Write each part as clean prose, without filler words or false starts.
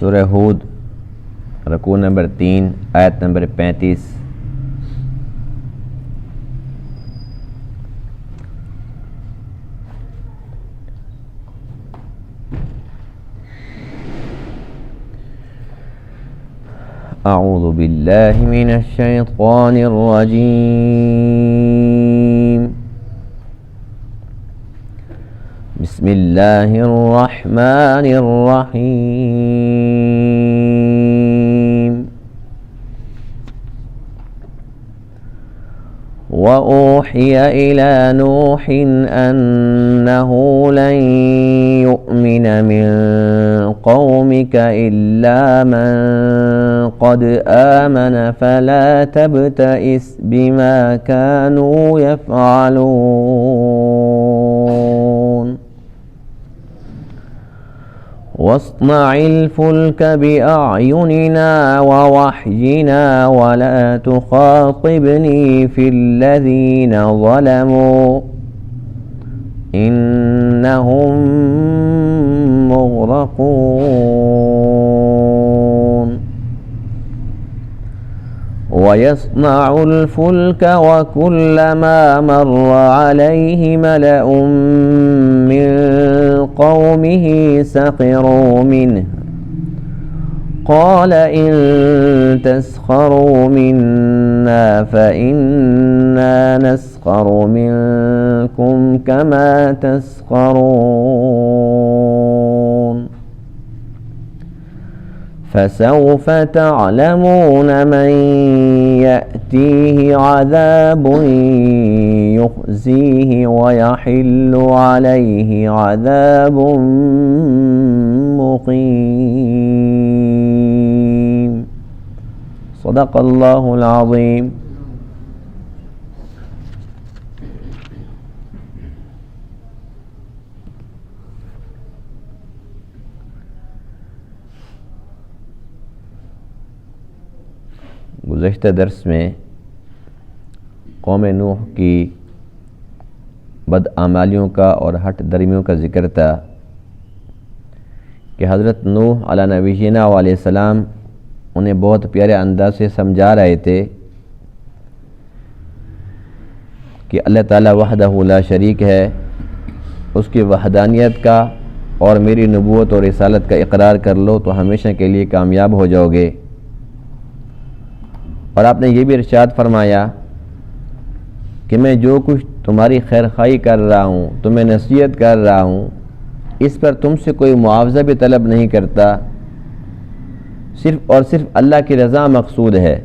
سورہ ہود رکوع نمبر 3 آیت نمبر 35۔ اعوذ باللہ من الشیطان الرجیم، بسم اللہ الرحمن الرحیم۔ وَأُوحِيَ إِلَى نُوحٍ أَنَّهُ لَن يُؤْمِنَ مِن قَوْمِكَ إِلَّا مَن قَدْ آمَنَ فَلَا تَبْتَئِسْ بِمَا كَانُوا يَفْعَلُونَ وَاصْنَعِ الْفُلْكَ بِأَعْيُنِنَا وَوَحْيِنَا وَلَا تُخَاطِبْنِي فِي الَّذِينَ ظَلَمُوا إِنَّهُمْ مُغْرَقُونَ وَيَصْنَعُ الْفُلْكَ وَكُلَّمَا مَرَّ عَلَيْهِ مَلَأٌ مِّن قَوْمِهِ سَخِرُوا مِنْهُ قَالَ إِن تَسْخَرُوا مِنَّا فَإِنَّا نَسْخَرُ مِنكُمْ كَمَا تَسْخَرُونَ فَسَوْفَ تَعْلَمُونَ مَن يَأْتِيهِ عَذَابٌ يُخْزِيهِ وَيَحِلُّ عَلَيْهِ عَذَابٌ مُقِيمٌ۔ صدق اللہ العظیم۔ گزشتہ درس میں قوم نوح کی بدعمالیوں کا اور ہٹ درمیوں کا ذکر تھا کہ حضرت نوح علیہ نبینا علیہ السلام انہیں بہت پیارے انداز سے سمجھا رہے تھے کہ اللہ تعالیٰ وحدہ لا شریک ہے، اس کی وحدانیت کا اور میری نبوت اور رسالت کا اقرار کر لو تو ہمیشہ کے لیے کامیاب ہو جاؤ گے۔ اور آپ نے یہ بھی ارشاد فرمایا کہ میں جو کچھ تمہاری خیر خواہی کر رہا ہوں، تمہیں نصیحت کر رہا ہوں، اس پر تم سے کوئی معاوضہ بھی طلب نہیں کرتا، صرف اور صرف اللہ کی رضا مقصود ہے۔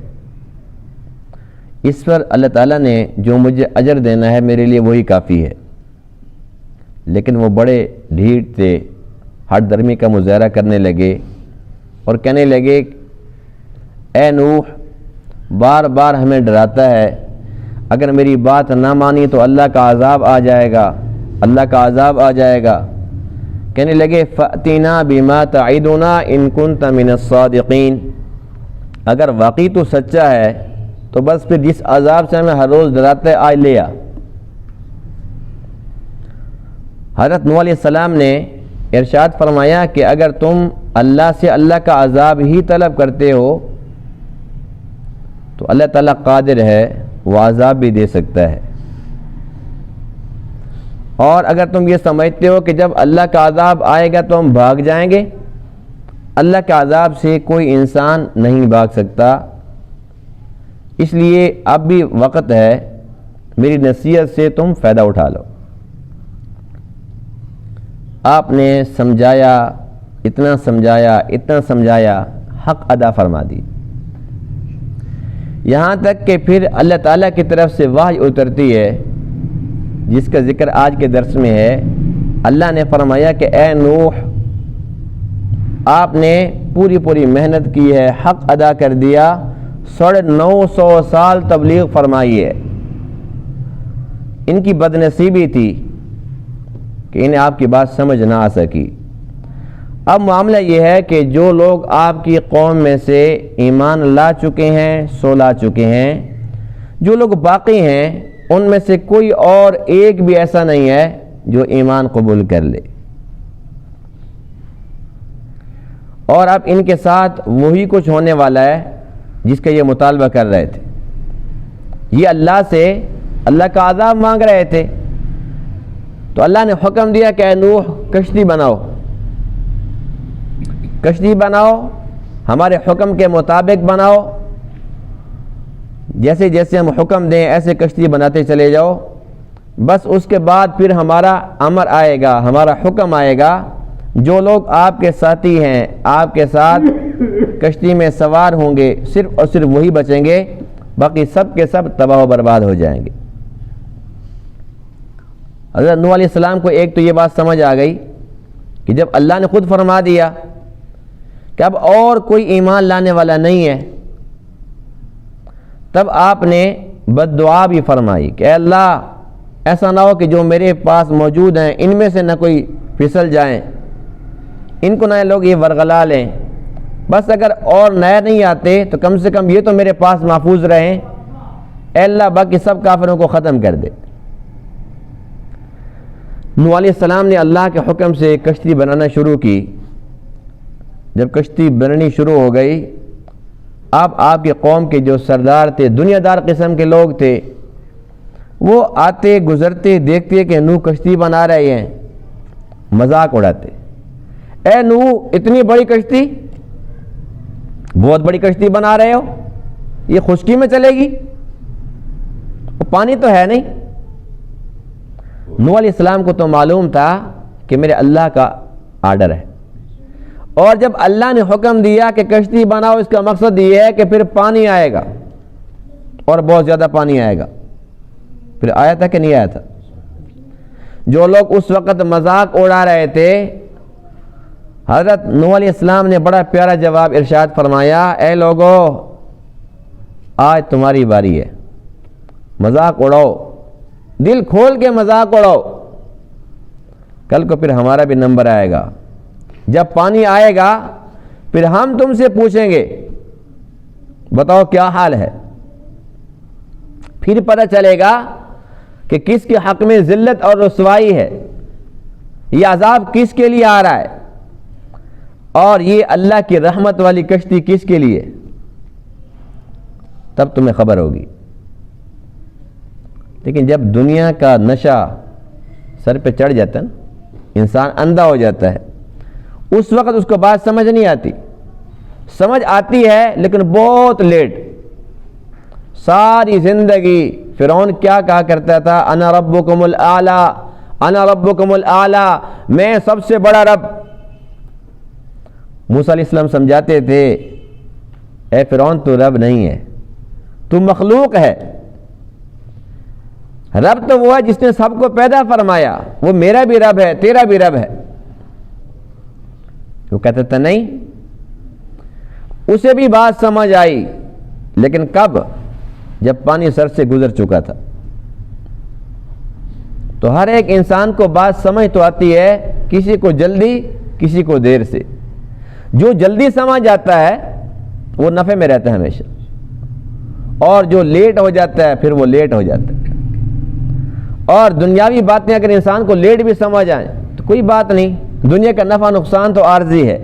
اس پر اللہ تعالیٰ نے جو مجھے اجر دینا ہے میرے لیے وہی کافی ہے۔ لیکن وہ بڑے ڈھیٹ تھے، ہٹ درمی کا مظاہرہ کرنے لگے اور کہنے لگے اے نوح بار بار ہمیں ڈراتا ہے، اگر میری بات نہ مانی تو اللہ کا عذاب آ جائے گا، اللہ کا عذاب آ جائے گا۔ کہنے لگے فَأْتِنَا بِمَا تَعِدُنَا إِن كُنْتَ مِنَ الصَّادِقِينَ، اگر واقعی تو سچا ہے تو بس پھر جس عذاب سے ہمیں ہر روز ڈراتا ہے آج لے آ۔ حضرت نوح علیہ السلام نے ارشاد فرمایا کہ اگر تم اللہ سے اللہ کا عذاب ہی طلب کرتے ہو تو اللہ تعالیٰ قادر ہے، وہ عذاب بھی دے سکتا ہے۔ اور اگر تم یہ سمجھتے ہو کہ جب اللہ کا عذاب آئے گا تو ہم بھاگ جائیں گے، اللہ کے عذاب سے کوئی انسان نہیں بھاگ سکتا۔ اس لیے اب بھی وقت ہے، میری نصیحت سے تم فائدہ اٹھا لو۔ آپ نے سمجھایا، اتنا سمجھایا، حق ادا فرما دی، یہاں تک کہ پھر اللہ تعالیٰ کی طرف سے وحی اترتی ہے جس کا ذکر آج کے درس میں ہے۔ اللہ نے فرمایا کہ اے نوح آپ نے پوری محنت کی ہے، حق ادا کر دیا، 950 سال تبلیغ فرمائی ہے۔ ان کی بدنصیبی تھی کہ انہیں آپ کی بات سمجھ نہ آ سکی۔ اب معاملہ یہ ہے کہ جو لوگ آپ کی قوم میں سے ایمان لا چکے ہیں سو لا چکے ہیں، جو لوگ باقی ہیں ان میں سے کوئی اور ایک بھی ایسا نہیں ہے جو ایمان قبول کر لے۔ اور اب ان کے ساتھ وہی کچھ ہونے والا ہے جس کا یہ مطالبہ کر رہے تھے. یہ اللہ سے اللہ کا عذاب مانگ رہے تھے، تو اللہ نے حکم دیا کہ اے نوح کشتی بناؤ، کشتی بناؤ، ہمارے حکم کے مطابق بناؤ، جیسے جیسے ہم حکم دیں ایسے کشتی بناتے چلے جاؤ. بس اس کے بعد پھر ہمارا امر آئے گا، ہمارا حکم آئے گا، جو لوگ آپ کے ساتھی ہیں، آپ کے ساتھ کشتی میں سوار ہوں گے، صرف اور صرف وہی بچیں گے، باقی سب کے سب تباہ و برباد ہو جائیں گے. حضرت نوح علیہ السلام کو ایک تو یہ بات سمجھ آ گئی کہ جب اللہ نے خود فرما دیا کہ اب اور کوئی ایمان لانے والا نہیں ہے، تب آپ نے بد دعا بھی فرمائی کہ اے اللہ ایسا نہ ہو کہ جو میرے پاس موجود ہیں ان میں سے نہ کوئی پھسل جائیں، ان کو نہ لوگ یہ ورغلا لیں، بس اگر اور نئے نہیں آتے تو کم سے کم یہ تو میرے پاس محفوظ رہیں، اے اللہ باقی سب کافروں کو ختم کر دے. نوح علیہ السلام نے اللہ کے حکم سے کشتی بنانا شروع کی. جب کشتی بننی شروع ہو گئی، اب آپ کے قوم کے جو سردار تھے، دنیا دار قسم کے لوگ تھے، وہ آتے گزرتے دیکھتے کہ نوح کشتی بنا رہے ہیں، مذاق اڑاتے. اے نوح اتنی بڑی کشتی، بہت بڑی کشتی بنا رہے ہو، یہ خشکی میں چلے گی، پانی تو ہے نہیں. نوح علیہ السلام کو تو معلوم تھا کہ میرے اللہ کا آرڈر ہے، اور جب اللہ نے حکم دیا کہ کشتی بناؤ، اس کا مقصد یہ ہے کہ پھر پانی آئے گا اور بہت زیادہ پانی آئے گا. پھر آیا تھا کہ نہیں آیا تھا؟ جو لوگ اس وقت مذاق اڑا رہے تھے، حضرت نوح علیہ السلام نے بڑا پیارا جواب ارشاد فرمایا، اے لوگو آج تمہاری باری ہے، مذاق اڑاؤ، دل کھول کے مذاق اڑاؤ، کل کو پھر ہمارا بھی نمبر آئے گا. جب پانی آئے گا پھر ہم تم سے پوچھیں گے بتاؤ کیا حال ہے، پھر پتہ چلے گا کہ کس کے حق میں ذلت اور رسوائی ہے، یہ عذاب کس کے لیے آ رہا ہے، اور یہ اللہ کی رحمت والی کشتی کس کے لیے، تب تمہیں خبر ہوگی. لیکن جب دنیا کا نشہ سر پہ چڑھ جاتا ہے نا، انسان اندھا ہو جاتا ہے، اس وقت اس کو بات سمجھ نہیں آتی، سمجھ آتی ہے لیکن بہت لیٹ. ساری زندگی فرعون کیا کہا کرتا تھا، انا ربکم الاعلی، انا ربکم الاعلی، میں سب سے بڑا رب. موسیٰ علیہ السلام سمجھاتے تھے اے فرعون تو رب نہیں ہے، تو مخلوق ہے، رب تو وہ ہے جس نے سب کو پیدا فرمایا، وہ میرا بھی رب ہے تیرا بھی رب ہے. وہ کہتا تھا نہیں. اسے بھی بات سمجھ آئی، لیکن کب؟ جب پانی سر سے گزر چکا تھا. تو ہر ایک انسان کو بات سمجھ تو آتی ہے، کسی کو جلدی کسی کو دیر سے. جو جلدی سمجھ جاتا ہے وہ نفع میں رہتا ہے ہمیشہ، اور جو لیٹ ہو جاتا ہے پھر وہ لیٹ ہو جاتا ہے. اور دنیاوی باتیں اگر انسان کو لیٹ بھی سمجھ آئیں تو کوئی بات نہیں، دنیا کا نفع نقصان تو عارضی ہے.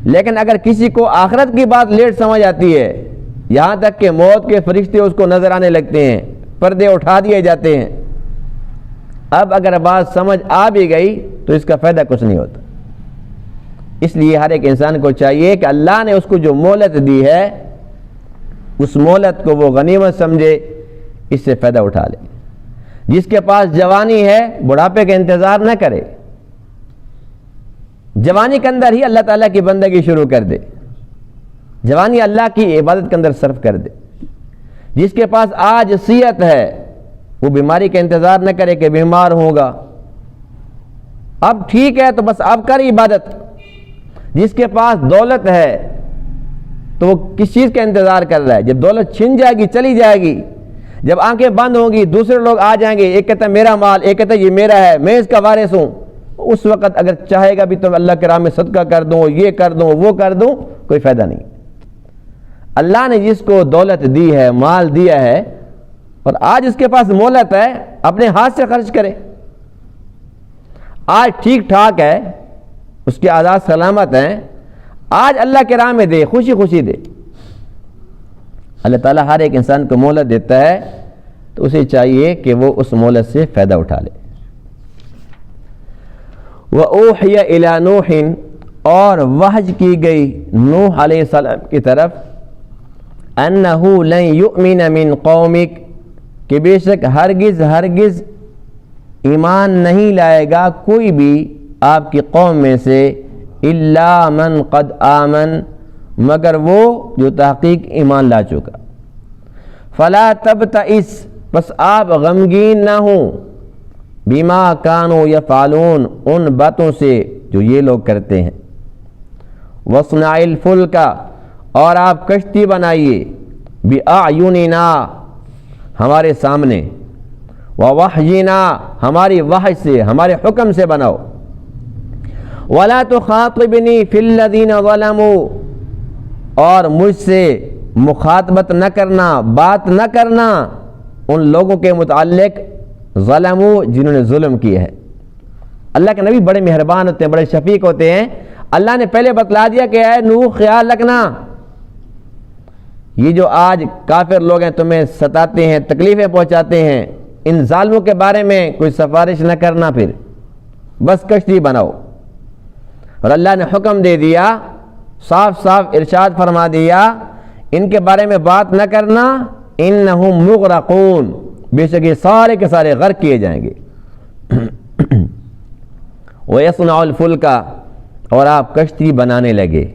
لیکن اگر کسی کو آخرت کی بات لیٹ سمجھ آتی ہے، یہاں تک کہ موت کے فرشتے اس کو نظر آنے لگتے ہیں، پردے اٹھا دیے جاتے ہیں، اب اگر بات سمجھ آ بھی گئی تو اس کا فائدہ کچھ نہیں ہوتا. اس لیے ہر ایک انسان کو چاہیے کہ اللہ نے اس کو جو مہلت دی ہے اس مہلت کو وہ غنیمت سمجھے، اس سے فائدہ اٹھا لے. جس کے پاس جوانی ہے بڑھاپے کا انتظار نہ کرے، جوانی کے اندر ہی اللہ تعالیٰ کی بندگی شروع کر دے، جوانی اللہ کی عبادت کے اندر صرف کر دے. جس کے پاس آج صحت ہے وہ بیماری کا انتظار نہ کرے کہ بیمار ہوگا، اب ٹھیک ہے تو بس اب کر عبادت. جس کے پاس دولت ہے تو وہ کس چیز کا انتظار کر رہا ہے؟ جب دولت چھن جائے گی چلی جائے گی، جب آنکھیں بند ہوں گی دوسرے لوگ آ جائیں گے، ایک کہتا ہے میرا مال، ایک کہتا ہے یہ میرا ہے، میں اس کا وارث ہوں. اس وقت اگر چاہے گا بھی تو اللہ کے راہ میں صدقہ کر دوں، یہ کر دوں، وہ کر دوں، کوئی فائدہ نہیں. اللہ نے جس کو دولت دی ہے، مال دیا ہے، اور آج اس کے پاس مہلت ہے، اپنے ہاتھ سے خرچ کرے. آج ٹھیک ٹھاک ہے، اس کے آزاد سلامت ہیں، آج اللہ کے راہ میں دے، خوشی خوشی دے۔ اللہ تعالیٰ ہر ایک انسان کو مہلت دیتا ہے تو اسے چاہیے کہ وہ اس مہلت سے فائدہ اٹھا لے۔ وَأُوحِيَ إِلَى نُوحٍ، اور وحی کی گئی نوح علیہ السلام کی طرف، أَنَّهُ لَن يُؤْمِنَ مِن قَوْمِكَ، کہ بے شک ہرگز ہرگز ایمان نہیں لائے گا کوئی بھی آپ کی قوم میں سے، إِلَّا مَنْ قَدْ آمَن، مگر وہ جو تحقیق ایمان لا چکا۔ فَلَا تَبْتَئِسْ، بس آپ غمگین نہ ہوں، بِمَا كَانُوا يَفْعَلُونَ، ان باتوں سے جو یہ لوگ کرتے ہیں۔ وَاصْنَعِ الْفُلْكَ، اور آپ کشتی بنائیے، بِأَعْيُنِنَا، ہمارے سامنے، وَوَحْيِنَا، ہماری وحی سے، ہمارے حکم سے بناؤ۔ وَلَا تُخَاطِبْنِي فِي الَّذِينَ ظَلَمُوا، اور مجھ سے مخاطبت نہ کرنا، بات نہ کرنا ان لوگوں کے متعلق ظلموا، جنہوں نے ظلم کیا ہے۔ اللہ کے نبی بڑے مہربان ہوتے ہیں، بڑے شفیق ہوتے ہیں۔ اللہ نے پہلے بتلا دیا کہ اے نوح خیال رکھنا، یہ جو آج کافر لوگ ہیں تمہیں ستاتے ہیں، تکلیفیں پہنچاتے ہیں، ان ظالموں کے بارے میں کوئی سفارش نہ کرنا، پھر بس کشتی بناؤ۔ اور اللہ نے حکم دے دیا، صاف صاف ارشاد فرما دیا، ان کے بارے میں بات نہ کرنا، انہم مغرقون، بے شک یہ سارے کے سارے غرق کیے جائیں گے۔ وَيَصْنَعُ الْفُلْكَ، اور آپ کشتی بنانے لگے۔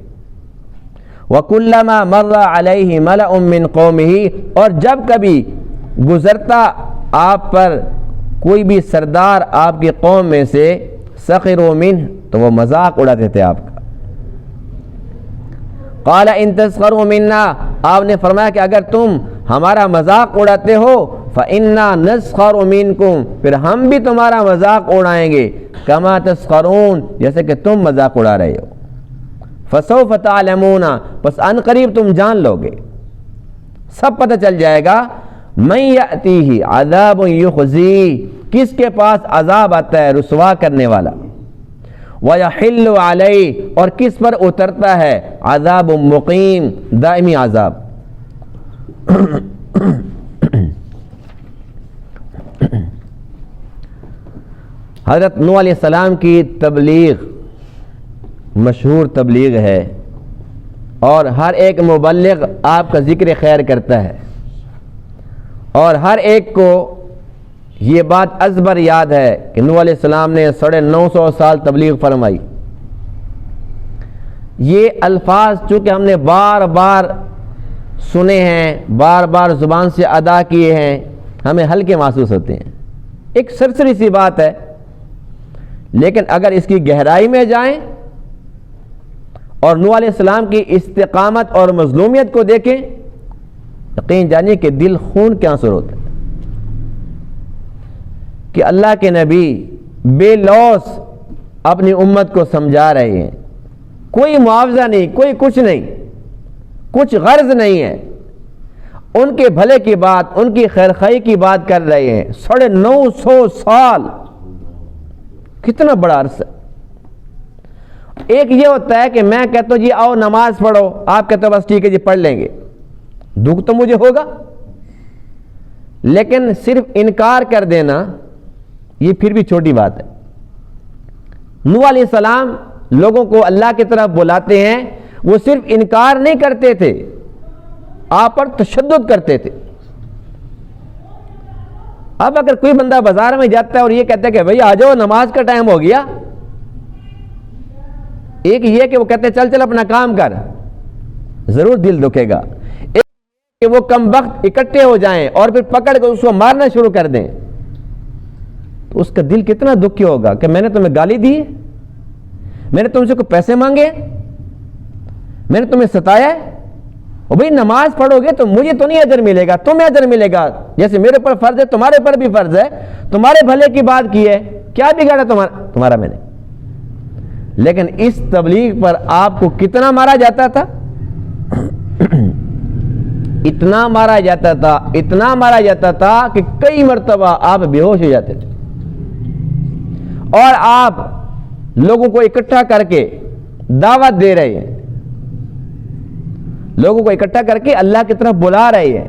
وَكُلَّمَا مَرَّ عَلَيْهِ مَلَأٌ مِّن قَوْمِهِ، اور جب کبھی گزرتا آپ پر کوئی بھی سردار آپ کی قوم میں سے، سخروا منہ، تو وہ مذاق اڑاتے تھے آپ کا۔ قال ان تسخروا منا، آپ نے فرمایا کہ اگر تم ہمارا مذاق اڑاتے ہو، فإنا نسخر منکم، پھر ہم بھی تمہارا مذاق اڑائیں گے، کما تسخرون، جیسے کہ تم مذاق اڑا رہے ہو۔ فسوف تعلمون، پس ان قریب تم جان لو گے، سب پتہ چل جائے گا، من یأتیہ عذاب یخزی، کس کے پاس عذاب آتا ہے رسوا کرنے والا، وَيَحِلُّ عَلَيْهِ، اور کس پر اترتا ہے عذاب مقیم، دائمی عذاب۔ حضرت نوح علیہ السلام کی تبلیغ مشہور تبلیغ ہے، اور ہر ایک مبلغ آپ کا ذکر خیر کرتا ہے، اور ہر ایک کو یہ بات ازبر یاد ہے کہ نوح علیہ السلام نے 950 سال تبلیغ فرمائی۔ یہ الفاظ چونکہ ہم نے بار بار سنے ہیں، بار بار زبان سے ادا کیے ہیں، ہمیں ہلکے محسوس ہوتے ہیں، ایک سرسری سی بات ہے، لیکن اگر اس کی گہرائی میں جائیں اور نوح علیہ السلام کی استقامت اور مظلومیت کو دیکھیں، یقین جانیے کہ دل خون کے آنسو ہوتا ہے کہ اللہ کے نبی بے لوث اپنی امت کو سمجھا رہے ہیں، کوئی معاوضہ نہیں، کوئی کچھ نہیں، کچھ غرض نہیں ہے، ان کے بھلے کی بات، ان کی خیرخواہی کی بات کر رہے ہیں۔ 950 سال کتنا بڑا عرصہ۔ ایک یہ ہوتا ہے کہ میں کہتا ہوں جی آؤ نماز پڑھو، آپ کہتے ہو بس ٹھیک ہے جی پڑھ لیں گے، دکھ تو مجھے ہوگا، لیکن صرف انکار کر دینا یہ پھر بھی چھوٹی بات ہے۔ نوح علیہ السلام لوگوں کو اللہ کی طرف بلاتے ہیں، وہ صرف انکار نہیں کرتے تھے، آپ پر تشدد کرتے تھے۔ اب اگر کوئی بندہ بازار میں جاتا ہے اور یہ کہتا ہے کہ بھئی آ جاؤ نماز کا ٹائم ہو گیا، ایک یہ کہ وہ کہتے ہیں چل چل اپنا کام کر، ضرور دل دکھے گا۔ ایک کہ وہ کم وقت اکٹھے ہو جائیں اور پھر پکڑ کے اس کو مارنا شروع کر دیں، تو اس کا دل کتنا دکھی ہوگا کہ میں نے تمہیں گالی دی، میں نے تم سے کوئی پیسے مانگے، میں نے تمہیں ستایا ہے، اور بھئی نماز پڑھو گے تو مجھے تو نہیں اجر ملے گا، تمہیں اجر ملے گا، جیسے میرے پر فرض ہے تمہارے پر بھی فرض ہے، تمہارے بھلے کی بات کی ہے، کیا بگاڑا تمہارا میں نے۔ لیکن اس تبلیغ پر آپ کو کتنا مارا جاتا تھا، اتنا مارا جاتا تھا، اتنا مارا جاتا تھا کہ کئی مرتبہ آپ بے ہوش ہو جاتے تھے، اور آپ لوگوں کو اکٹھا کر کے دعوت دے رہے ہیں، لوگوں کو اکٹھا کر کے اللہ کی طرف بلا رہی ہے،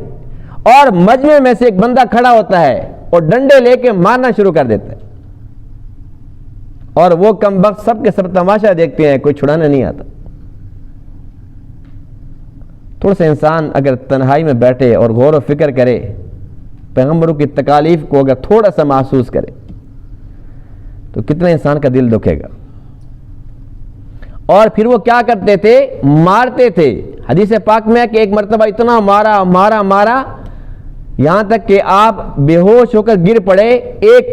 اور مجمع میں سے ایک بندہ کھڑا ہوتا ہے اور ڈنڈے لے کے مارنا شروع کر دیتا ہے، اور وہ کم وقت سب کے سب تماشا دیکھتے ہیں، کوئی چھڑانا نہیں آتا۔ تھوڑا سا انسان اگر تنہائی میں بیٹھے اور غور و فکر کرے، پیغمبروں کی تکالیف کو اگر تھوڑا سا محسوس کرے، تو کتنا انسان کا دل دکھے گا۔ اور پھر وہ کیا کرتے تھے؟ مارتے تھے۔ حدیث پاک میں ہے کہ ایک مرتبہ اتنا مارا مارا مارا یہاں تک کہ آپ بے ہوش ہو کر گر پڑے۔ ایک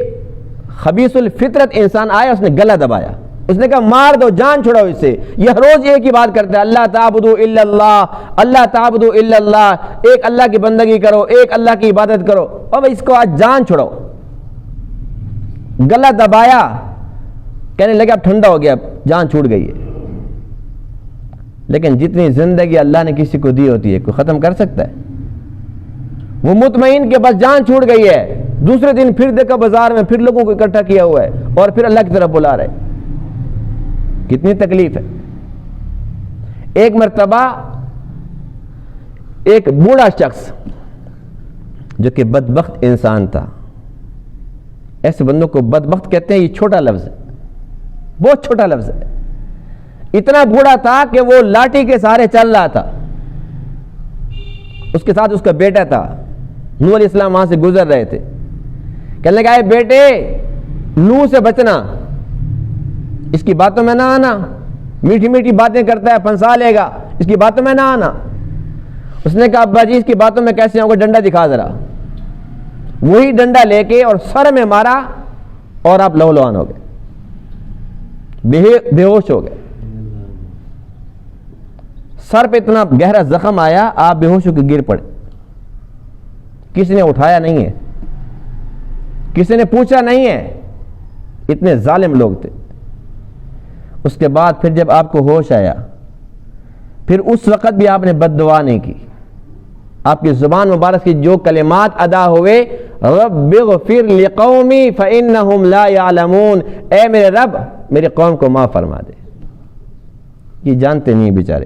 خبیث الفطرت انسان آیا، اس نے گلا دبایا، اس نے کہا مار دو، جان چھڑاؤ اس سے۔ یہ روز ایک ہی بات کرتا ہے، اللہ تعبدوا الا اللہ، اللہ تعبدوا الا اللہ، ایک اللہ کی بندگی کرو، ایک اللہ کی عبادت کرو، اب اس کو آج جان چھڑاؤ۔ گلا دبایا، کہنے لگا اب ٹھنڈا ہو گیا، جان چھوٹ گئی ہے۔ لیکن جتنی زندگی اللہ نے کسی کو دی ہوتی ہے، کوئی ختم کر سکتا ہے؟ وہ مطمئن کہ بس جان چھوٹ گئی ہے، دوسرے دن پھر دیکھا بازار میں، پھر لوگوں کو اکٹھا کیا ہوا ہے اور پھر اللہ کی طرف بلا رہے۔ کتنی تکلیف ہے۔ ایک مرتبہ ایک بوڑھا شخص جو کہ بدبخت انسان تھا، ایسے بندوں کو بدبخت کہتے ہیں، یہ چھوٹا لفظ ہے، بہت چھوٹا لفظ ہے۔ اتنا بوڑھا تھا کہ وہ لاٹھی کے سہارے چل رہا تھا، اس کے ساتھ اس کا بیٹا تھا۔ نوح علیہ السلام وہاں سے گزر رہے تھے، کہنے لگا اے بیٹے نوح سے بچنا، اس کی باتوں میں نہ آنا، میٹھی میٹھی باتیں کرتا ہے، پھنسا لے گا، اس کی باتوں میں نہ آنا۔ اس نے کہا ابا جی اس کی باتوں میں کیسے آؤں گا، ڈنڈا دکھا ذرا۔ وہی ڈنڈا لے کے اور سر میں مارا اور آپ لہو لہان ہو گئے، بے ہوش ہو گئے۔ سر پہ اتنا گہرا زخم آیا، آپ بے ہوش ہو کے گر پڑے۔ کسی نے اٹھایا نہیں ہے، کسی نے پوچھا نہیں ہے، اتنے ظالم لوگ تھے۔ اس کے بعد پھر جب آپ کو ہوش آیا، پھر اس وقت بھی آپ نے بد دعا نہیں کی۔ آپ کی زبان مبارک کی جو کلمات ادا ہوئے، رب اغفر لقومی فانہم لا یعلمون، اے میرے رب میری قوم کو معاف فرما دے۔ یہ جانتے نہیں بیچارے،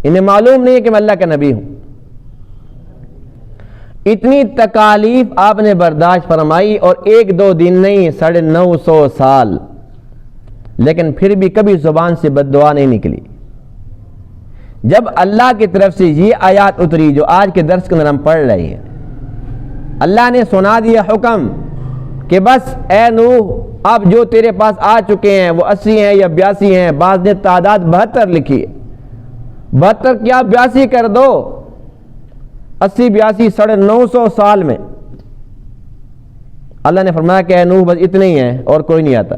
انہیں معلوم نہیں ہے کہ میں اللہ کا نبی ہوں۔ اتنی تکالیف آپ نے برداشت فرمائی، اور ایک دو دن نہیں، 950 سال، لیکن پھر بھی کبھی زبان سے بد دعا نہیں نکلی۔ جب اللہ کی طرف سے یہ آیات اتری جو آج کے درس کے اندر ہم پڑھ رہے ہیں، اللہ نے سنا دیا حکم کہ بس اے نوح اب جو تیرے پاس آ چکے ہیں وہ 80 ہیں یا 82 ہیں، بعض نے تعداد 72 لکھی ہے، 72 کیا 82 کر دو، 80 82 950 سال میں اللہ نے فرمایا کہ اے نوح بس اتنے ہی ہیں اور کوئی نہیں آتا۔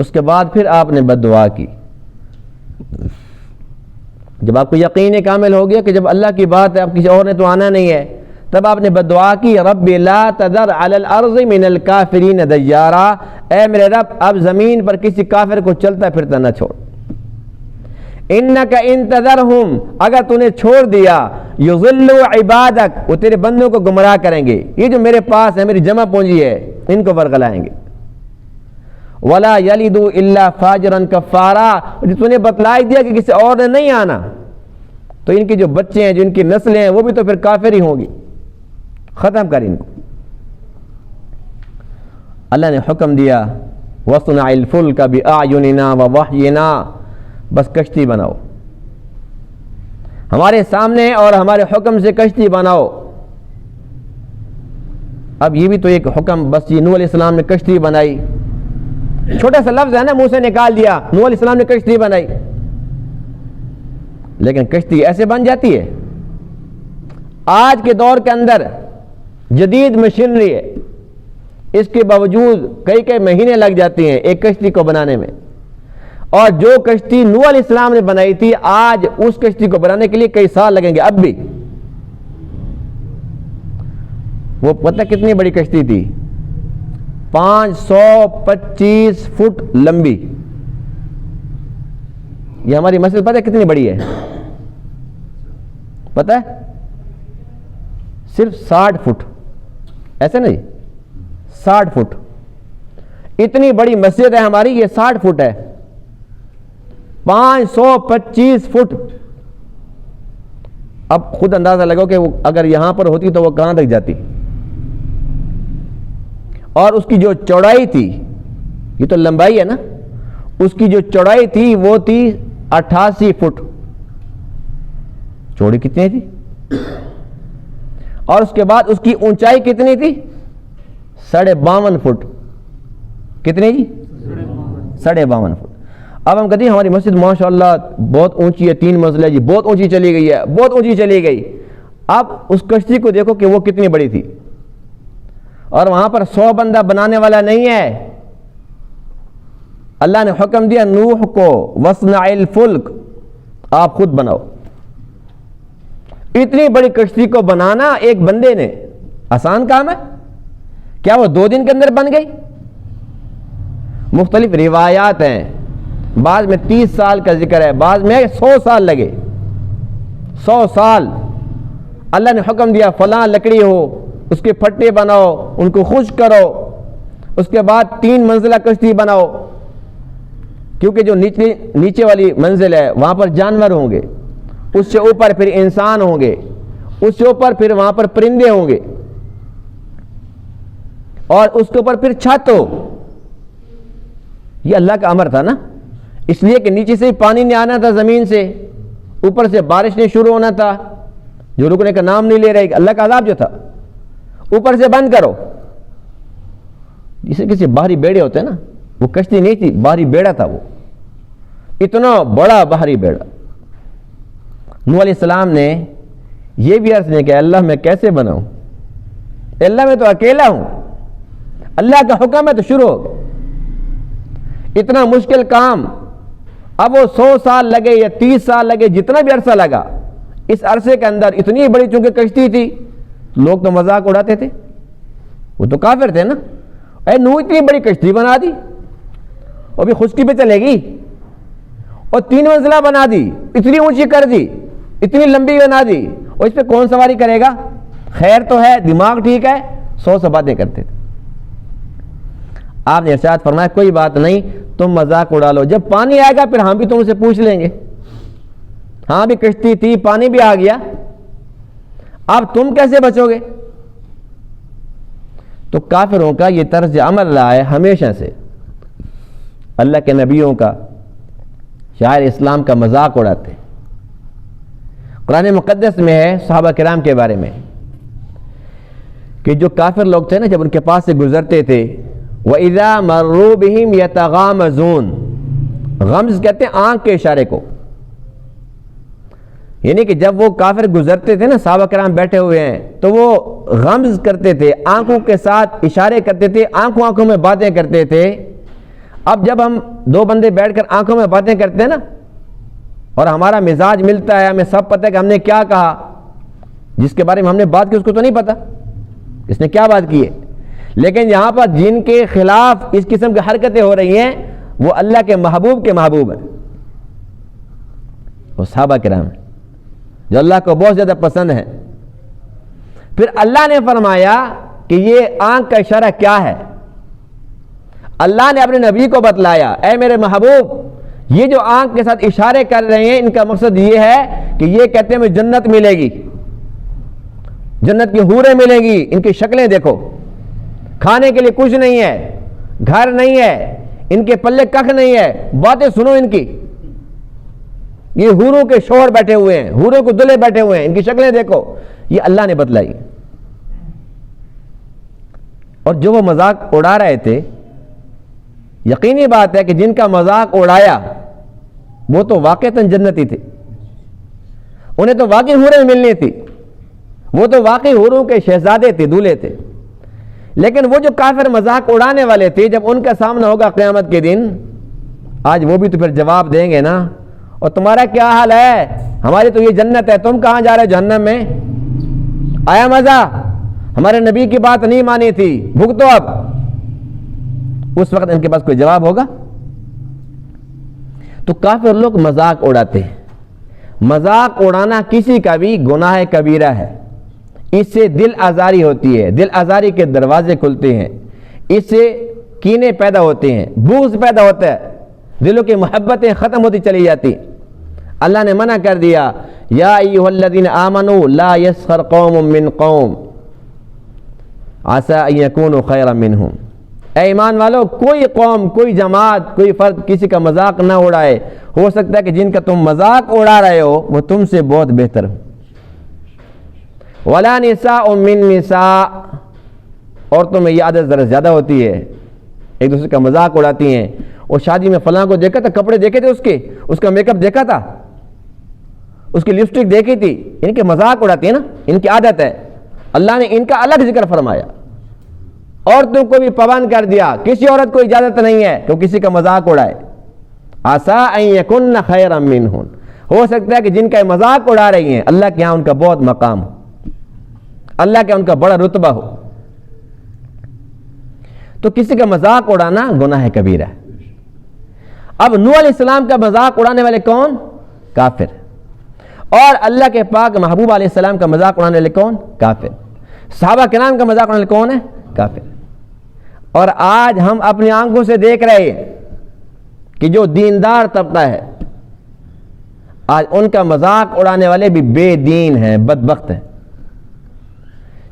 اس کے بعد پھر آپ نے بد دعا کی۔ جب آپ کو یقین کامل ہو گیا کہ جب اللہ کی بات ہے اب کسی اور نے تو آنا نہیں ہے، تب آپ نے بد دعا کی، رب لا تذر علی الارض من الکافرین دیارا، اے میرے رب اب زمین پر کسی کافر کو چلتا پھرتا نہ چھوڑ۔ انک ان تذرہم، اگر تو نے چھوڑ دیا، یضلوا عبادک، وہ تیرے بندوں کو گمراہ کریں گے، یہ جو میرے پاس ہے میری جمع پونجی ہے ان کو ورگلائیں گے۔ ولا یلدوا الا فاجرا کفارا، جو تو نے بتلا دیا کہ کسی اور نے نہیں آنا، تو ان کے جو بچے ہیں جو ان کی نسلیں ہیں وہ بھی تو پھر کافر ہی ہوں گی، ختم کر ان کو۔ اللہ نے حکم دیا وَاصْنَعِ الْفُلْكَ بِأَعْيُنِنَا وَوَحْيِنَا، بس کشتی بناؤ ہمارے سامنے اور ہمارے حکم سے کشتی بناؤ۔ اب یہ بھی تو ایک حکم، بس یہ نوح علیہ السلام نے کشتی بنائی، چھوٹا سا لفظ ہے نا، منہ سے نکال دیا، نوح علیہ السلام نے کشتی بنائی، لیکن کشتی ایسے بن جاتی ہے؟ آج کے دور کے اندر جدید مشینری ہے، اس کے باوجود کئی مہینے لگ جاتے ہیں ایک کشتی کو بنانے میں، اور جو کشتی نوح علیہ السلام نے بنائی تھی آج اس کشتی کو بنانے کے لیے کئی سال لگیں گے اب بھی۔ وہ پتہ کتنی بڑی کشتی تھی؟ 525 فٹ لمبی۔ یہ ہماری مسجد پتہ کتنی بڑی ہے؟ پتہ ہے؟ صرف 60 فٹ، ایسے نہیں، 60 فٹ۔ اتنی بڑی مسجد ہے ہماری، یہ 60 فٹ ہے، 525 فٹ اب خود اندازہ لگاؤ کہ وہ اگر یہاں پر ہوتی تو وہ کہاں تک جاتی. اور اس کی جو چوڑائی تھی، یہ تو لمبائی ہے نا، اس کی جو چوڑائی تھی وہ تھی 88 فٹ. چوڑی کتنی تھی؟ اور اس کے بعد اس کی اونچائی کتنی تھی؟ 52.5 فٹ. کتنی جی؟ 52.5 فٹ. اب ہم کہتے ہیں ہماری مسجد ماشاءاللہ بہت اونچی ہے، 3 منزلہ جی، بہت اونچی چلی گئی ہے، بہت اونچی چلی گئی. اب اس کشتی کو دیکھو کہ وہ کتنی بڑی تھی، اور وہاں پر 100 بندہ بنانے والا نہیں ہے. اللہ نے حکم دیا نوح کو وَاصْنَعِ الْفُلْكَ، آپ خود بناؤ. اتنی بڑی کشتی کو بنانا ایک بندے نے آسان کام ہے کیا؟ وہ 2 دن کے اندر بن گئی؟ مختلف روایات ہیں، بعض میں 30 سال کا ذکر ہے، بعض میں 100 سال لگے. 100 سال اللہ نے حکم دیا فلاں لکڑی ہو، اس کے پھٹے بناؤ، ان کو خشک کرو، اس کے بعد 3 منزلہ کشتی بناؤ، کیونکہ جو نیچے والی منزل ہے وہاں پر جانور ہوں گے، اس سے اوپر پھر انسان ہوں گے، اس سے اوپر پھر وہاں پر پرندے ہوں گے، اور اس کے اوپر پھر چھت ہو. یہ اللہ کا امر تھا نا، اس لیے کہ نیچے سے پانی نہیں آنا تھا زمین سے، اوپر سے بارش نہیں شروع ہونا تھا جو رکنے کا نام نہیں لے رہی. اللہ کا عذاب جو تھا اوپر سے بند کرو. جسے کسی باہری بیڑے ہوتے ہیں نا، وہ کشتی نہیں تھی، باہری بیڑا تھا، وہ اتنا بڑا باہری بیڑا. نوح علیہ السلام نے یہ بھی عرض نہیں کہ اللہ میں کیسے بناؤں، اللہ میں تو اکیلا ہوں، اللہ کا حکم ہے تو شروع ہو گیا. اتنا مشکل کام. اب وہ 100 سال لگے یا 30 سال لگے، جتنا بھی عرصہ لگا، اس عرصے کے اندر اتنی بڑی چونکہ کشتی تھی، لوگ تو مذاق اڑاتے تھے، وہ تو کافر تھے نا. اے نوح اتنی بڑی کشتی بنا دی، اور بھی خشکی پہ چلے گی، اور 3 منزلہ بنا دی، اتنی اونچی کر دی، اتنی لمبی بنا دی، اور اس پہ کون سواری کرے گا؟ خیر تو ہے، دماغ ٹھیک ہے، 100 باتیں کرتے تھے. آپ نے ارشاد فرمایا کوئی بات نہیں، تم مذاق اڑا لو، جب پانی آئے گا پھر ہم بھی تم سے پوچھ لیں گے. ہاں بھی کشتی تھی، پانی بھی آ گیا، اب تم کیسے بچو گے؟ تو کافروں کا یہ طرز عمل رہا ہے ہمیشہ سے، اللہ کے نبیوں کا، شاعر اسلام کا مذاق اڑاتے. قرآن مقدس میں ہے صحابہ کرام کے بارے میں کہ جو کافر لوگ تھے نا، جب ان کے پاس سے گزرتے تھے، وَإِذَا مَرُّوا بِهِمْ يَتَغَامَزُونَ، غمز کہتے ہیں آنکھ کے اشارے کو، یعنی کہ جب وہ کافر گزرتے تھے نا، صحابہ کرام بیٹھے ہوئے ہیں، تو وہ غمز کرتے تھے، آنکھوں کے ساتھ اشارے کرتے تھے، آنکھوں میں باتیں کرتے تھے. اب جب ہم 2 بندے بیٹھ کر آنکھوں میں باتیں کرتے ہیں نا، اور ہمارا مزاج ملتا ہے، ہمیں سب پتہ ہے کہ ہم نے کیا کہا، جس کے بارے میں ہم نے بات کی اس کو تو نہیں پتا اس نے کیا بات کی ہے. لیکن یہاں پر جن کے خلاف اس قسم کی حرکتیں ہو رہی ہیں وہ اللہ کے محبوب ہیں، وہ صحابہ کرام ہیں جو اللہ کو بہت زیادہ پسند ہیں. پھر اللہ نے فرمایا کہ یہ آنکھ کا اشارہ کیا ہے. اللہ نے اپنے نبی کو بتلایا، اے میرے محبوب، یہ جو آنکھ کے ساتھ اشارے کر رہے ہیں ان کا مقصد یہ ہے کہ یہ کہتے ہیں ہمیں جنت ملے گی، جنت کی حوریں ملیں گی، ان کی شکلیں دیکھو، کھانے کے لیے کچھ نہیں ہے، گھر نہیں ہے، ان کے پلے ککھ نہیں ہے، باتیں سنو ان کی، یہ حوروں کے شوہر بیٹھے ہوئے ہیں، حوروں کو دلہے بیٹھے ہوئے ہیں، ان کی شکلیں دیکھو. یہ اللہ نے بتلائی. اور جو وہ مذاق اڑا رہے تھے، یقینی بات ہے کہ جن کا مذاق اڑایا وہ تو واقعتاً جنتی تھے، انہیں تو واقعی حوریں ملنی تھی، وہ تو واقعی حوروں کے شہزادے تھے، دولہے تھے. لیکن وہ جو کافر مذاق اڑانے والے تھے، جب ان کا سامنا ہوگا قیامت کے دن، آج وہ بھی تو پھر جواب دیں گے نا، اور تمہارا کیا حال ہے، ہماری تو یہ جنت ہے، تم کہاں جا رہے جہنم میں، آیا مزہ، ہمارے نبی کی بات نہیں مانی تھی، بھگتو اب. اس وقت ان کے پاس کوئی جواب ہوگا؟ تو کافر لوگ مذاق اڑاتے ہیں. مذاق اڑانا کسی کا بھی گناہ کبیرہ ہے، اس سے دل آزاری ہوتی ہے، دل آزاری کے دروازے کھلتے ہیں، اس سے کینے پیدا ہوتے ہیں، بغض پیدا ہوتا ہے، دلوں کی محبتیں ختم ہوتی چلی جاتی. اللہ نے منع کر دیا یا ایھا الذین آمنوا لا یسخر قوم من قوم عسى ان یکونوا خیرا منہم، اے ایمان والو کوئی قوم، کوئی جماعت، کوئی فرد کسی کا مذاق نہ اڑائے، ہو سکتا ہے کہ جن کا تم مذاق اڑا رہے ہو وہ تم سے بہت بہتر ہو۔ ولا نساء من نساء، عورتوں میں یہ عادت ذرا زیادہ ہوتی ہے، ایک دوسرے کا مذاق اڑاتی ہیں، اور شادی میں فلاں کو دیکھا تھا، کپڑے دیکھے تھے اس کا میک اپ دیکھا تھا، اس کی لپسٹک دیکھی تھی، ان کے مذاق اڑاتی ہیں نا، ان کی عادت ہے۔ اللہ نے ان کا الگ ذکر فرمایا، عورتوں کو بھی پابند کر دیا، کسی عورت کو اجازت نہیں ہے کہ وہ کسی کا مذاق اڑائے۔ عسى ان یکن خیرا منہن، ہو سکتا ہے کہ جن کا مذاق اڑا رہی ہیں اللہ کے ہاں ان کا بہت مقام ہو، اللہ کے ان کا بڑا رتبہ ہو۔ تو کسی کا مذاق اڑانا گناہ کبیرہ ہے۔ اب نوح علیہ السلام کا مذاق اڑانے والے کون؟ کافر۔ اور اللہ کے پاک محبوب علیہ السلام کا مذاق اڑانے والے کون؟ کافر۔ صحابہ کرام کا مذاق اڑانے والے کون ہے؟ کافر۔ اور آج ہم اپنی آنکھوں سے دیکھ رہے ہیں کہ جو دیندار طبقہ ہے آج ان کا مذاق اڑانے والے بھی بے دین ہیں، بدبخت ہیں۔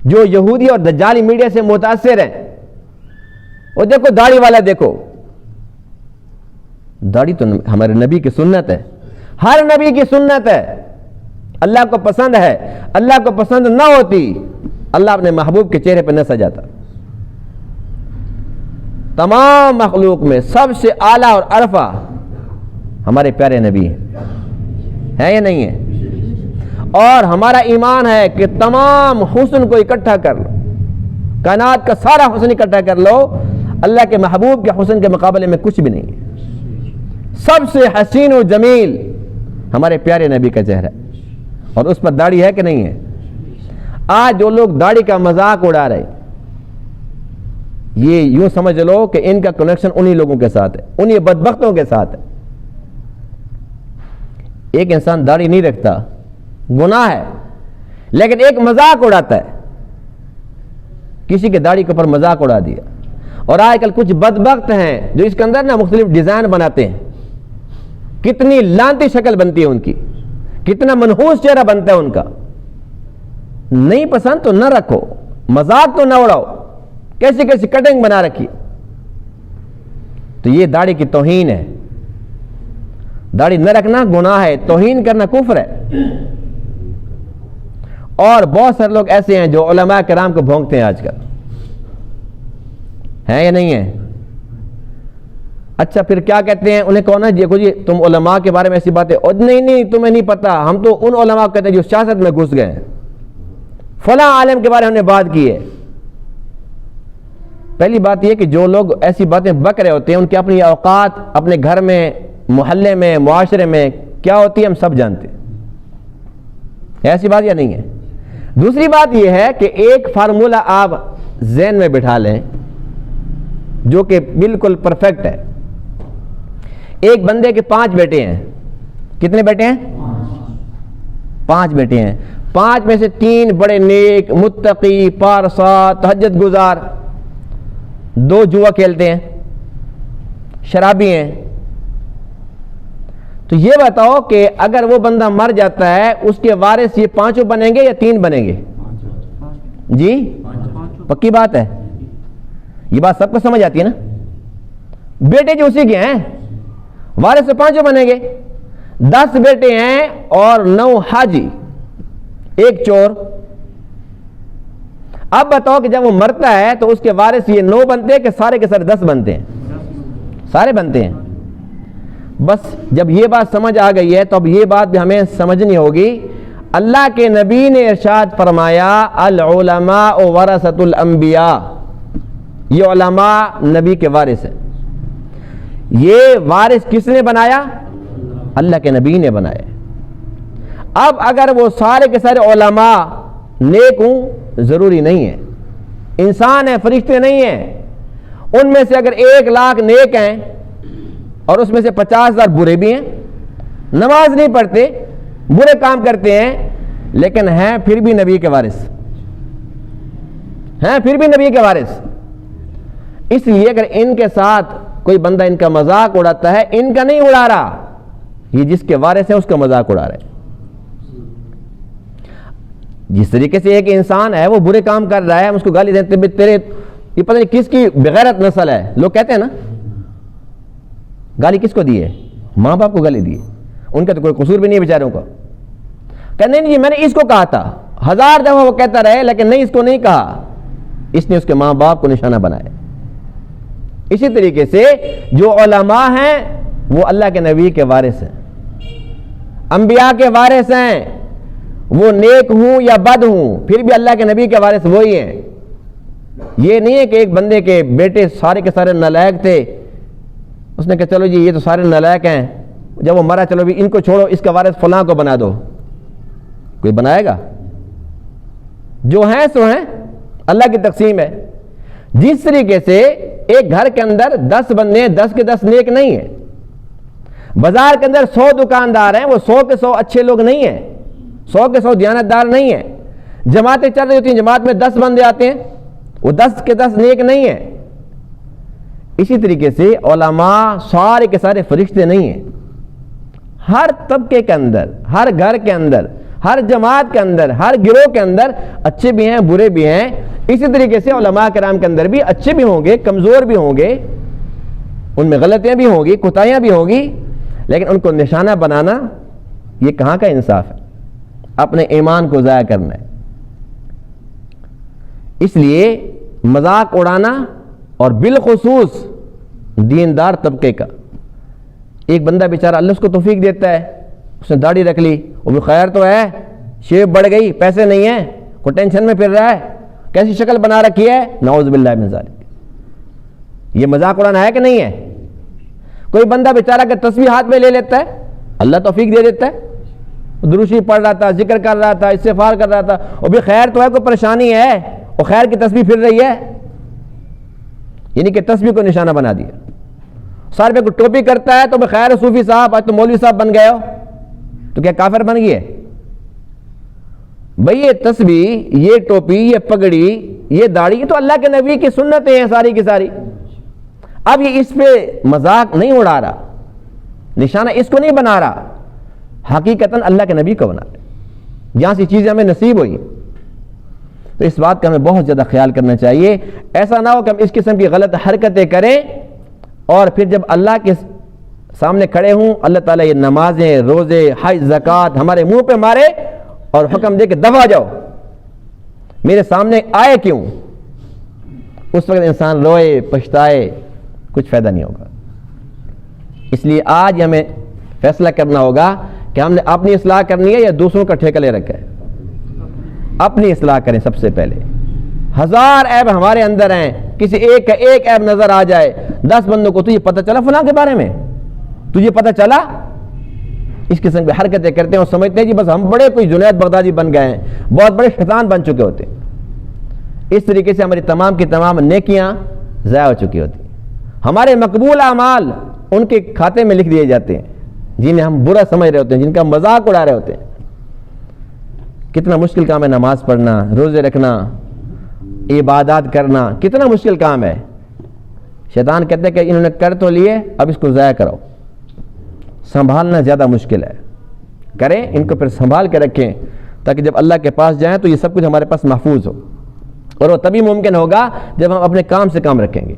جو یہودی اور دجالی میڈیا سے متاثر ہیں، وہ دیکھو داڑھی والا، دیکھو داڑھی تو ہمارے نبی کی سنت ہے، ہر نبی کی سنت ہے، اللہ کو پسند ہے۔ اللہ کو پسند نہ ہوتی اللہ اپنے محبوب کے چہرے پہ نہ سجاتا۔ تمام مخلوق میں سب سے اعلیٰ اور عرفہ ہمارے پیارے نبی ہیں یا نہیں ہے؟ اور ہمارا ایمان ہے کہ تمام حسن کو اکٹھا کر لو، کائنات کا سارا حسن اکٹھا کر لو، اللہ کے محبوب کے حسن کے مقابلے میں کچھ بھی نہیں ہے۔ سب سے حسین و جمیل ہمارے پیارے نبی کا چہرہ ہے، اور اس پر داڑھی ہے کہ نہیں ہے؟ آج جو لوگ داڑھی کا مذاق اڑا رہے، یہ یوں سمجھ لو کہ ان کا کنیکشن انہی لوگوں کے ساتھ ہے، انہی بدبختوں کے ساتھ ہے۔ ایک انسان داڑھی نہیں رکھتا، گناہ ہے، لیکن ایک مذاق اڑاتا ہے، کسی کے داڑھی کے اوپر مذاق اڑا دیا۔ اور آج کل کچھ بدبخت ہیں جو اس کے اندر نا مختلف ڈیزائن بناتے ہیں، کتنی لانتی شکل بنتی ہے ان کی، کتنا منحوس چہرہ بنتا ہے ان کا۔ نہیں پسند تو نہ رکھو، مذاق تو نہ اڑاؤ، کیسی کیسی کٹنگ بنا رکھی۔ تو یہ داڑھی کی توہین ہے، داڑھی نہ رکھنا گناہ ہے، توہین کرنا کفر ہے۔ اور بہت سارے لوگ ایسے ہیں جو علماء کرام کو بھونکتے ہیں آج کل، ہیں یا نہیں ہیں؟ اچھا پھر کیا کہتے ہیں انہیں؟ کون ہے جی تم علماء کے بارے میں ایسی باتیں، اور نہیں تمہیں نہیں پتا، ہم تو ان علماء کو کہتے ہیں جو سیاست میں گھس گئے ہیں، فلاں عالم کے بارے میں ہم نے بات کی ہے۔ پہلی بات یہ کہ جو لوگ ایسی باتیں بک رہے ہوتے ہیں ان کی اپنی اوقات اپنے گھر میں، محلے میں، معاشرے میں کیا ہوتی ہے ہم سب جانتے ہیں، ایسی بات یا نہیں ہے؟ دوسری بات یہ ہے کہ ایک فارمولہ آپ ذہن میں بٹھا لیں جو کہ بالکل پرفیکٹ ہے۔ ایک بندے کے 5 بیٹے ہیں، کتنے بیٹے ہیں؟ 5 بیٹے ہیں، 5 میں سے 3 بڑے نیک، متقی، پارسا، تہجد گزار، 2 جوا کھیلتے ہیں، شرابی ہیں۔ تو یہ بتاؤ کہ اگر وہ بندہ مر جاتا ہے اس کے وارث یہ 5 بنیں گے یا 3 بنیں گے؟ جی پکی بات ہے، یہ بات سب کو سمجھ آتی ہے نا؟ بیٹے جو اسی کے ہیں، وارث سے 5 بنیں گے۔ 10 بیٹے ہیں اور 9 حاجی، 1 چور۔ اب بتاؤ کہ جب وہ مرتا ہے تو اس کے وارث یہ 9 بنتے ہیں کہ سارے کے سارے 10 بنتے ہیں؟ سارے بنتے ہیں۔ بس جب یہ بات سمجھ آ گئی ہے تو اب یہ بات بھی ہمیں سمجھنی ہوگی۔ اللہ کے نبی نے ارشاد فرمایا العلماء ورثۃ الانبیاء، یہ علماء نبی کے وارث ہیں۔ یہ وارث کس نے بنایا؟ اللہ کے نبی نے بنایا۔ اب اگر وہ سارے کے سارے علماء نیک ہوں ضروری نہیں ہے، انسان ہیں، فرشتے نہیں ہیں، ان میں سے اگر 1 لاکھ نیک ہیں اور اس میں سے 50,000 برے بھی ہیں، نماز نہیں پڑھتے، برے کام کرتے ہیں، لیکن ہیں پھر بھی نبی کے وارث، ہیں پھر بھی نبی کے وارث۔ اس لیے اگر ان کے ساتھ کوئی بندہ ان کا مذاق اڑاتا ہے، ان کا نہیں اڑا رہا، یہ جس کے وارث ہیں اس کا مذاق اڑا رہے ہیں۔ جس طریقے سے ایک انسان ہے وہ برے کام کر رہا ہے، ہم اس کو گالی دیتے ہیں تیرے یہ پتہ نہیں کس کی بغیرت نسل ہے، لوگ کہتے ہیں نا، گالی کس کو دی ہے؟ ماں باپ کو گالی دی ہے، ان کا تو کوئی قصور بھی نہیں ہے بیچاروں کا. کہ نہیں جی میں نے اس کو کہا تھا، 1000 دفعہ وہ کہتا رہے لیکن نہیں اس کو نہیں کہا، اس نے اس کے ماں باپ کو نشانہ بنایا. اسی طریقے سے جو علماء ہیں وہ اللہ کے نبی کے وارث ہیں، انبیاء کے وارث ہیں، وہ نیک ہوں یا بد ہوں پھر بھی اللہ کے نبی کے وارث وہی ہیں. یہ نہیں ہے کہ ایک بندے کے بیٹے سارے کے سارے نالائق تھے، اس نے کہا چلو جی یہ تو سارے نالائق ہیں، جب وہ مرا چلو بھی ان کو چھوڑو، اس کا وارث فلاں کو بنا دو. کوئی بنائے گا؟ جو ہیں سو ہیں، اللہ کی تقسیم ہے. جس طریقے سے ایک گھر کے اندر 10 بندے 10 کے 10 نیک نہیں ہیں، بازار کے اندر 100 دکاندار ہیں، وہ 100 کے 100 اچھے لوگ نہیں ہیں، 100 کے 100 دیانتدار نہیں ہیں. جماعتیں چل رہی ہوتی ہیں، جماعت میں 10 بندے آتے ہیں، وہ 10 کے 10 نیک نہیں ہیں. اسی طریقے سے علماء سارے کے سارے فرشتے نہیں ہیں. ہر طبقے کے اندر، ہر گھر کے اندر، ہر جماعت کے اندر، ہر گروہ کے اندر اچھے بھی ہیں برے بھی ہیں. اسی طریقے سے علماء کرام کے اندر بھی اچھے بھی ہوں گے، کمزور بھی ہوں گے، ان میں غلطیاں بھی ہوں گی، کوتاہیاں بھی ہوں گی، لیکن ان کو نشانہ بنانا یہ کہاں کا انصاف ہے؟ اپنے ایمان کو ضائع کرنا ہے. اس لیے مذاق اڑانا، اور بالخصوص دیندار طبقے کا، ایک بندہ بیچارہ اللہ اس کو توفیق دیتا ہے، اس نے داڑھی رکھ لی، وہ بھی خیر تو ہے، شیب بڑھ گئی، پیسے نہیں ہیں، کوئی ٹینشن میں پھر رہا ہے، کیسی شکل بنا رکھی ہے، نعوذ باللہ من ذالک. یہ مذاق اڑانا ہے کہ نہیں ہے؟ کوئی بندہ بیچارہ کا تسبیح ہاتھ میں لے لیتا ہے، اللہ توفیق دے دیتا ہے، درود شریف پڑھ رہا تھا، ذکر کر رہا تھا، استغفار کر رہا تھا، وہ بھی خیر تو ہے، کوئی پریشانی ہے، وہ خیر کی تسبیح پھر رہی ہے، یعنی کہ تسبیح کو نشانہ بنا دیا. سر پہ کوئی ٹوپی کرتا ہے تو خیر صوفی صاحب، آج تو مولوی صاحب بن گئے ہو، تو کیا کافر بن گئے؟ بھئی یہ تسبیح، یہ ٹوپی، یہ پگڑی، یہ داڑھی، یہ تو اللہ کے نبی کی سنتیں ہیں ساری کی ساری. اب یہ اس پہ مذاق نہیں اڑا رہا، نشانہ اس کو نہیں بنا رہا، حقیقتاً اللہ کے نبی کو بنا رہا. جہاں سی چیزیں ہمیں نصیب ہوئی، تو اس بات کا ہمیں بہت زیادہ خیال کرنا چاہیے. ایسا نہ ہو کہ ہم اس قسم کی غلط حرکتیں کریں اور پھر جب اللہ کے سامنے کھڑے ہوں اللہ تعالیٰ یہ نمازیں، روزے، حج، زکوٰۃ ہمارے منہ پہ مارے اور حکم دے کے دبا جاؤ، میرے سامنے آئے کیوں؟ اس وقت انسان روئے پچھتائے، کچھ فائدہ نہیں ہوگا. اس لیے آج ہمیں فیصلہ کرنا ہوگا کہ ہم نے اپنی اصلاح کرنی ہے یا دوسروں کا ٹھیکہ لے رکھا ہے. اپنی اصلاح کریں سب سے پہلے. 1000 عیب ہمارے اندر ہیں، کسی ایک کا ایک عیب نظر آ جائے، 10 بندوں کو تجھے پتہ چلا فلاں کے بارے میں، تجھے پتہ چلا، اس قسم کی حرکتیں کرتے ہیں اور سمجھتے ہیں جی بس ہم بڑے کوئی جنید بغدادی بن گئے ہیں، بہت بڑے شیطان بن چکے ہوتے ہیں. اس طریقے سے ہماری تمام کی تمام نیکیاں ضائع ہو چکی ہوتی ہیں. ہمارے مقبول اعمال ان کے کھاتے میں لکھ دیے جاتے ہیں جنہیں ہم برا سمجھ رہے ہوتے ہیں، جن کا مذاق اڑا رہے ہوتے ہیں. کتنا مشکل کام ہے نماز پڑھنا، روزے رکھنا، عبادات کرنا، کتنا مشکل کام ہے. شیطان کہتے ہیں کہ انہوں نے کر تو لیے، اب اس کو ضائع کرو. سنبھالنا زیادہ مشکل ہے. کریں ان کو پھر سنبھال کے رکھیں تاکہ جب اللہ کے پاس جائیں تو یہ سب کچھ ہمارے پاس محفوظ ہو، اور وہ تبھی ممکن ہوگا جب ہم اپنے کام سے کام رکھیں گے.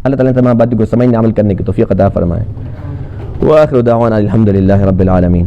اللہ تعالیٰ تمام باتوں کو سمجھنے عمل کرنے کی توفیق عطا فرمائے. وآخر دعوانا الحمد للہ رب العالمین.